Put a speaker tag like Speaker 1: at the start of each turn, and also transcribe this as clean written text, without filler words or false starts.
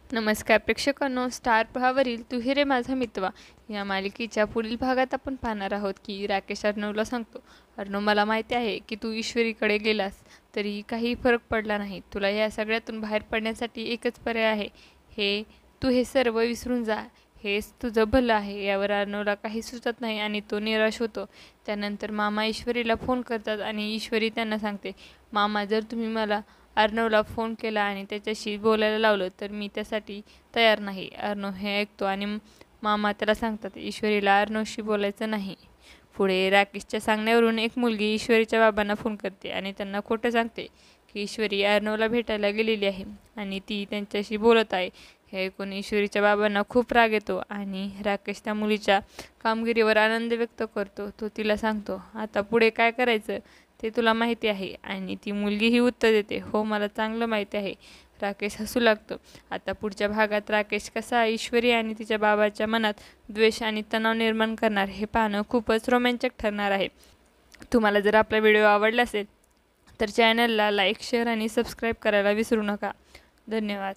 Speaker 1: नमस्कार प्रेक्षकांनो, स्टार प्रवाहावरील तू ही रे माझा मितवा या मालिकेच्या पुढील भागात आपण पाहणार आहोत की राकेश अर्णवला सांगतो, अर्णव मला माहिती आहे की तू ईश्वरीकडे गेलास तरी काही फरक पडला नाही. तुला या सगळ्यातून बाहेर पडण्यासाठी एकच पर्याय आहे. तू हे सर्व विसरून जा. हेच तुझं भलं आहे. यावर अर्णवला काही सुचत नाही आणि तो निराश होतो. त्यानंतर मामा ईश्वरीला फोन करतात आणि ईश्वरी त्यांना सांगते, मामा जर तुम्ही मला अर्णवला फोन केला आणि त्याच्याशी बोलायला लावलं तर मी त्यासाठी तयार नाही. अर्णव हे ऐकतो आणि मामा त्याला सांगतात, ईश्वरीला अर्णवशी बोलायचं नाही. पुढे राकेशच्या सांगण्यावरून एक मुलगी ईश्वरीच्या बाबांना फोन करते आणि त्यांना खोटं सांगते की ईश्वरी अर्णवला भेटायला गेलेली आहे आणि ती त्यांच्याशी बोलत आहे. हे ऐकून ईश्वरीच्या बाबांना खूप राग येतो आणि राकेश त्या मुलीच्या कामगिरीवर आनंद व्यक्त करतो. तो तिला सांगतो, आता पुढे काय करायचं ते तुला माहिती आहे. आणि ती मुलगी ही उत्तर देते, हो मला चांगलं माहिती आहे. राकेश हसू लागतो. आता पुढच्या भागात राकेश कसा ईश्वरी आणि तिच्या बाबाच्या मनात द्वेष आणि तणाव निर्माण करणार हे पाहणं खूपच रोमॅन्चक ठरणार आहे. तुम्हाला जर आपला व्हिडिओ आवडला असेल तर चॅनलला लाईक, शेअर आणि सबस्क्राईब करायला विसरू नका. धन्यवाद.